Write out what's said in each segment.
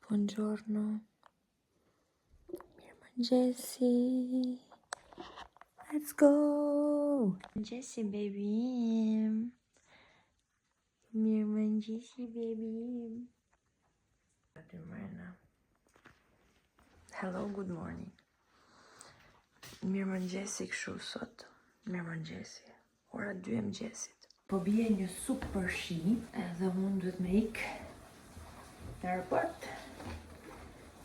Buongiorno. Mirëmëngjesi. Let's go. Mirëmëngjesi baby. Mirëmëngjesi baby. Hello, good morning. Mirëmëngjesi kështu sot. Mirëmëngjesi. Ora 2 e mëngjesit. Po bie një super shi, edhe unë duhet me ik në aeroport,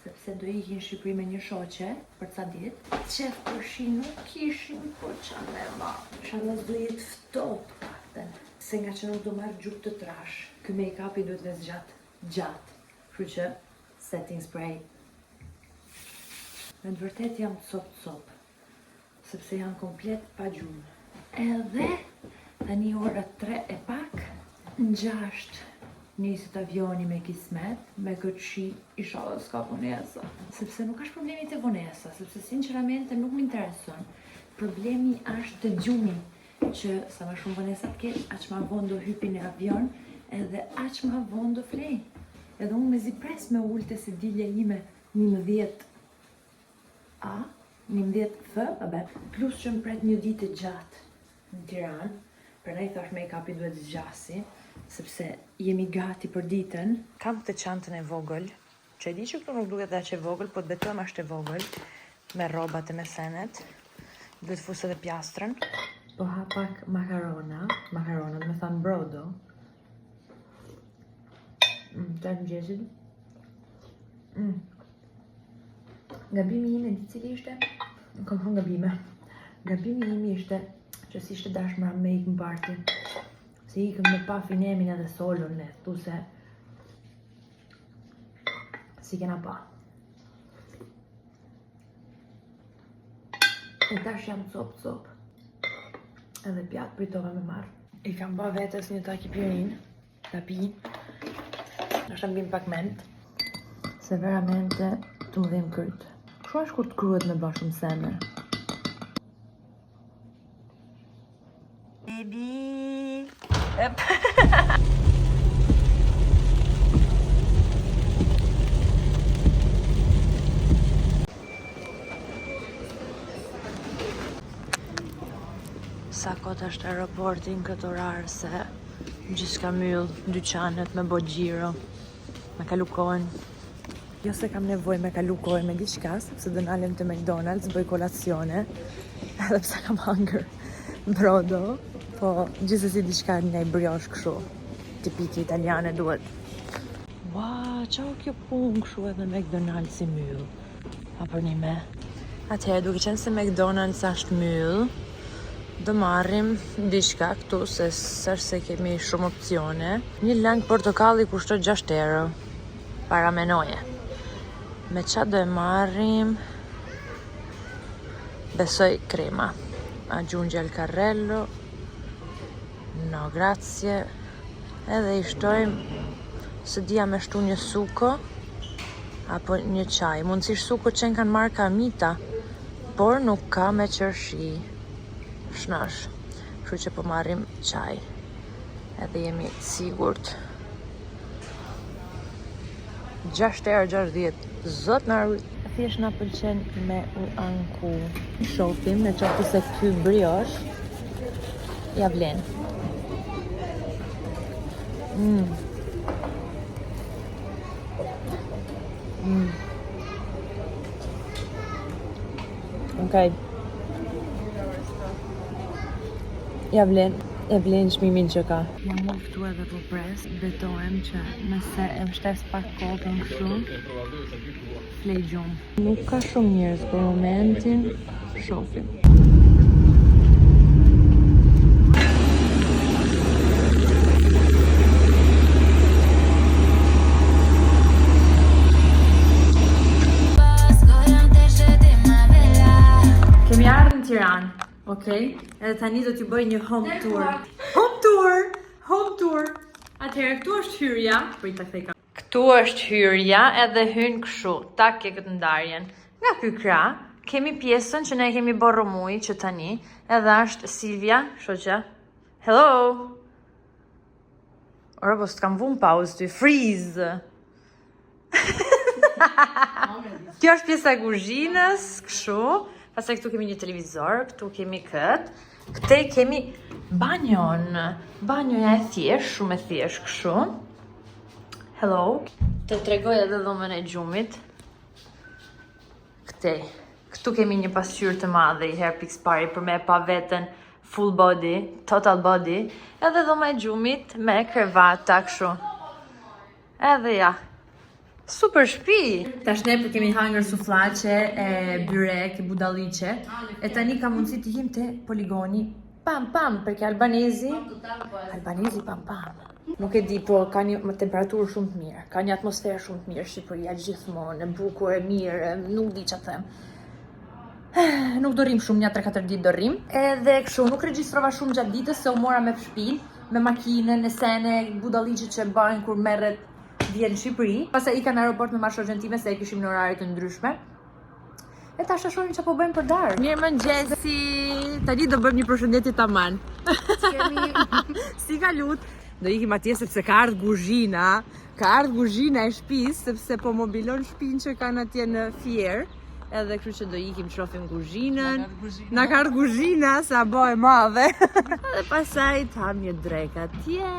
sepse do ikin në Shqipëri me një shoqe për ca ditë. Qef për shi nuk kishin, po qa me ma. Inshallah do jetë ftohtë pakten, se nga që nuk do marrë gjupë të trash. Ky make-upi duhet me zgjat. Kështu që setting spray. Me të vërtet jam cop, sepse jam komplet pa gjumë. Edhe tani ora 3 e pak, në 6 niset avioni me kismet, me këtë shi inshallah s'ka vonesa. Sepse nuk është problemi të vonesa, sepse sinqeramente nuk më intereson. Problemi është të gjumi, që sa më shumë vonesa të ketë, aq më vonë do hypi në avion, edhe aq më vonë do flej. Edhe unë me zi pres me ulte se dilja ime 11 A, 11 F, plus që më pret një ditë gjatë në Tiranë. Për ne i thash make-upi duhet zgjasi, sepse jemi gati për ditën. Kam këtë çantën e vogël, që e di që këtu nuk duket aq e vogël, po të betuam është e vogël, me rrobat e mesenet. Duhet fus edhe pjastrën. Po ha pak makaronat me thanë brodo. Të mëngjesit. Gabimi im e di cili ishte? Nuk kam thënë gabime. Gabimi im ishte që si ishte dashmëra me ikë në parti. Si ikëm me pa Finemin edhe Solon ne, tu se si kena pa. E tash jam cop. Edhe pjatë pritove me marrë. I kam ba vetës një taki pirin, ta pi. Nështë mbim pak ment, se veramente të më dhim kryt. Kështu është kur të kryet me bashkëm seme. Baby! Sa kot është aeroporti në këtë orar se gjithçka myll, dyqanet me bo xhiro, me kalu kohën. Jo se kam nevojë me kalu kohën me diçka, sepse do nalem te McDonald's, bëj kolacione, edhe pse kam hangër brodo, po gjithsesi diçka nga i briosh kështu, tipike italiane duhet. Ua, qa o kjo punë kështu edhe McDonald's i myll? A për një me? Atëherë, duke qenë se McDonald's është myll, do marrim diçka këtu, se sërse kemi shumë opcione. Një lang portokalli kushton 6 euro, para menoje. Me qa do e marrim? Besoj krema. Aggiungi al carrello. No, grazie. Edhe i shtojmë, se dia me shtu një suko, apo një qaj. Mundësisht suko që kanë marka Amita, por nuk ka me qërshi. Shnash. Kështu që po marrim qaj. Edhe jemi sigurt. 6,60 €. Zot në arrujt. Thjesht na pëlqen me u anku. Shofim në qoftë se ky briosh ja vlen. Okej. Ja vlen. E vlen çmimin që ka. Jam uftu edhe po pres, betohem që nëse e mshtes pak kokën kështu, flej gjumë. Nuk ka shumë njerëz për momentin, shofim. Kemi ardhur në Tiranë. Okej, edhe tani do t'ju bëj një home tour. Home tour. Atëherë këtu është hyrja. Këtu është hyrja edhe hyn kështu. Tak e këtë ndarjen. Nga ky krah kemi pjesën që ne kemi bërë muj që tani, edhe është Silvia, shoqja. Hello. Ora po s'kam vënë pauzë ty, freeze. Kjo është pjesa e kuzhinës, kështu. Pastaj këtu kemi një televizor, këtu kemi këtë. Këte kemi banjon. Banjoja e thjesht, shumë e thjesht kështu. Hello. Të tregoj edhe dhomën e gjumit. Këtu kemi një pasqyrë të madhe i herë pikspari për me pa veten full body, total body. Edhe dhoma e gjumit me krevata kështu. Edhe ja. Super shtëpi. Tash ne kemi hangër sufllaqe e byrek, budalliqe. E tani ka mundësi të jim te poligoni. Pam perché albanezi pam. Nuk e di, po ka një temperaturë shumë të mirë, ka një atmosferë shumë të mirë Shqipëria gjithmonë, e bukur, e mirë, nuk di ç'a them. Nuk do rrim shumë, 3-4 ditë do rrim. Edhe kështu, nuk regjistrova shumë gjatë ditës se u mora me shpinë, me makinën, e sene, budalliqet që bëjnë kur merret vjen në Shqipëri. Pastaj ika në aeroport me marshorxhen time se e kishim në orare të ndryshme. E tash shohim çfarë po bëjmë për darkë. Mirëmëngjesi. Tani do bëjmë një përshëndetje tamam. Si kalut? Do ikim atje sepse ka ardhur kuzhina. Ka ardhur kuzhina e shtëpisë sepse po mobilon shtëpinë që kanë atje në Fier. Edhe kështu që do ikim të shohim kuzhinën. Na ka ardhur kuzhina sa bëj madhe. Edhe pastaj të ham një drek atje.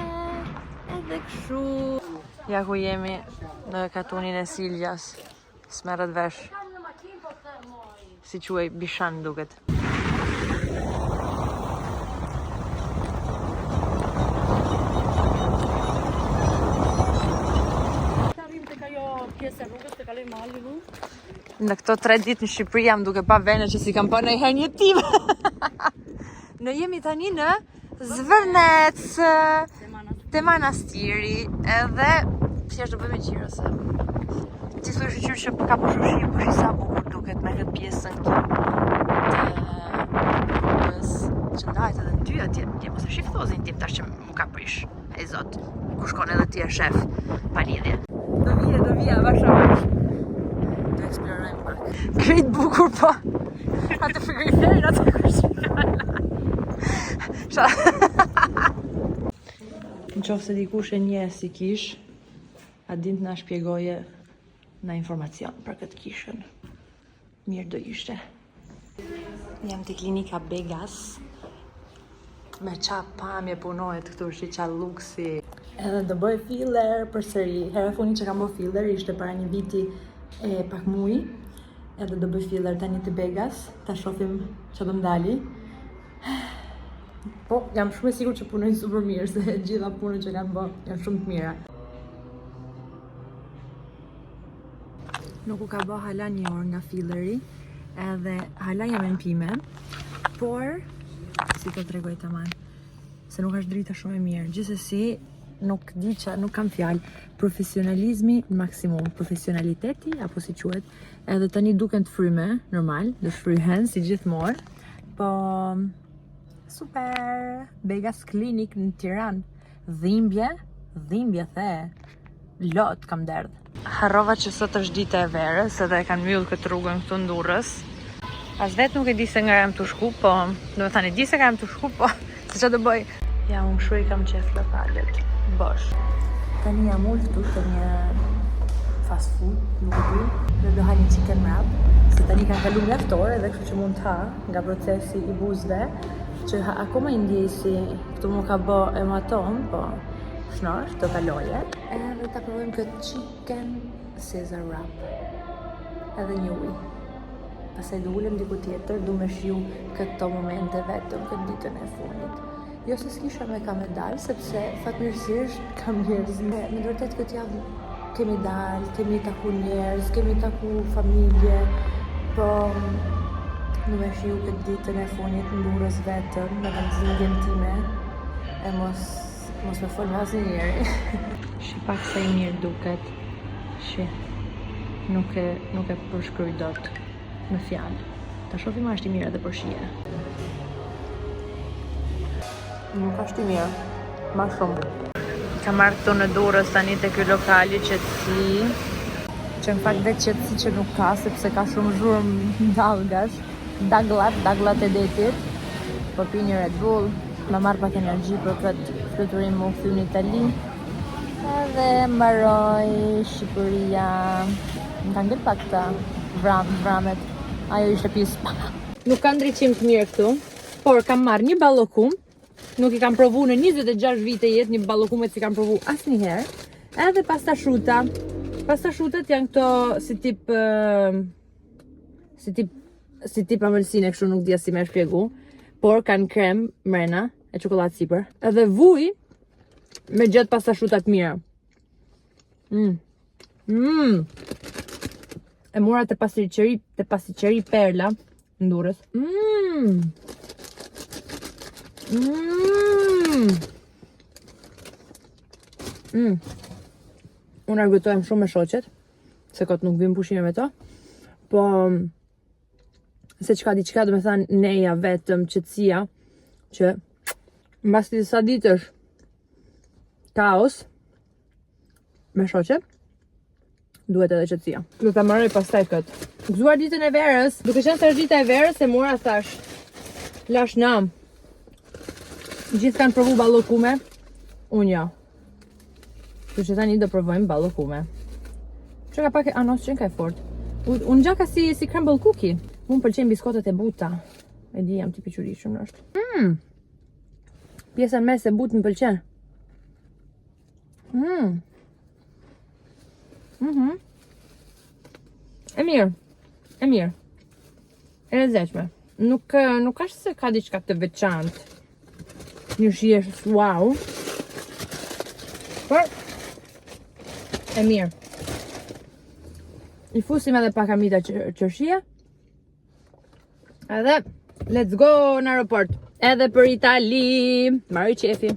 Edhe kështu. Ja ku jemi në katunin e Siljas. Smerret vesh. Si quaj Bishan duket. Në këto 3 ditë në Shqipëri jam duke pa vene që si kam pa në herë një tim. Ne jemi tani në Zvërnec, te manastiri, edhe thjesht do bëjmë gjiro se ti thua shqyr që ka pushushi, po shi sa bukur duket me këtë pjesën kjo që ndajt edhe në ty atje, ti mos e shiftozin tim tash që mu ka prish, e zot, ku shkon edhe ti e shef, pa lidhje. Do vija, vash. Do eksplorojmë pak. Krejt bukur po, atë frigoriferin atë kushtin. Në qofë se dikush e nje si kish, a din të na shpjegoje na informacion për këtë kishën. Mirë do ishte. Jam të klinika Begas. Me qa pamje punohet këtu shi qa luksi. Edhe do bëj filler përsëri. Hera funi që kam bëj filler ishte para një viti e pak muj. Edhe do bëj filler tani të Begas. Ta shofim që do mdali. Po, jam shumë e sigur që punojnë super mirë, se gjitha punën që kanë bë janë shumë të mira. Nuk u ka bë hala një orë nga filleri, edhe hala jam në pime, por, si të tregoj tamam, se nuk është drita shumë e mirë. Gjithsesi, nuk di që, nuk kam fjalë, profesionalizmi në maksimum, profesionaliteti, apo si quhet, edhe tani duken të fryme, normal, do shfryhen si gjithmonë, po super! Begas Klinik në Tiranë. Dhimbje the. Lot kam derdh. Harrova që sot është dita e verës, edhe e kanë mbyll këtë rrugën këtu në Durrës. As vetë nuk e di se nga jam të shku, po do të thani di se nga jam të shku, po se çfarë do bëj? Ja, unë shuj kam qef lokalet. Bosh. Tani jam ullë këtu të një fast food, nuk e di, dhe do ha një chicken wrap, se tani kanë kalu mjaftore dhe kështu që mund të ha nga procesi i buzëve, që akoma i ndjej si këtu mu ka bë hematom, po shnosh, të kaloje. Edhe ta provojmë këtë chicken Caesar wrap. Edhe një ujë. Pastaj do ulem diku tjetër, du me shiu këto momente vetëm këtë ditën e fundit. Jo se s'kisha me ka me dalë, sepse fatmirësisht kam njerëz. Me vërtet këtë javë kemi dalë, kemi taku njerëz, kemi taku familje, po nuk e shiu këtë ditën e fundit në Durrës vetëm, me vëmëzingjen time, e mos me folë asnjë njeri. Shi pak sa i mirë duket, shi, nuk e përshkruj dot me fjalë. Ta shohim a është i mirë edhe për shije. Nuk është i mirë, ma shumë. Kam marrë këtu në Durrës tani te ky lokali qetësi, që në fakt vetë qetësi që nuk ka, sepse ka shumë zhurmë ndallgash. Daglat e detit, po pi një Red Bull, ma marrë pak energji për këtë fluturim më kthy në Itali, edhe mbaroj Shqipëria, Më kanë ngel pak këta vramet. Ajo ishte pjesë. Nuk kanë ndriçim të mirë këtu, por kam marrë një ballokum. Nuk i kam provu në 26 vite jetë një ballokumet si kam provu asnjëherë. Edhe pasta shuta. Pasta shutat janë këto si tip amëlsine kështu, nuk dia si më shpjegu, por kanë krem mrena e çokoladë sipër. Edhe vuj me gjatë pasta shuta të mira. E mora te pasticeri Perla në Durrës. Unë argëtohem shumë me shoqet, se kot nuk vim pushime me to, po se qka diqka do me thanë neja vetëm qetësia, që mbas disa ditësh kaos me shoqet, duhet edhe qetësia. Do ta marroj pastaj kët. Gëzuar ditën e verës, duke qenë se është dita e verës, e mora thash, lash nam. Gjithë kanë provu ballokume, unë jo. Kështu që tani do provojmë ballokume. Që ka pak e anos që ka e fort. Unë gjaka si crumble cookie. Unë pëlqejnë biskotet e buta. E di jam tipi qurishëm është. Pjesa në mes e butë më pëlqen. E mirë. E lezetshme. Nuk është se ka diçka të veçantë. Një shihesh wow. Por e mirë. I fusim edhe pak amita qërshie. Edhe let's go në aeroport. Edhe për Itali. Maroj qefi.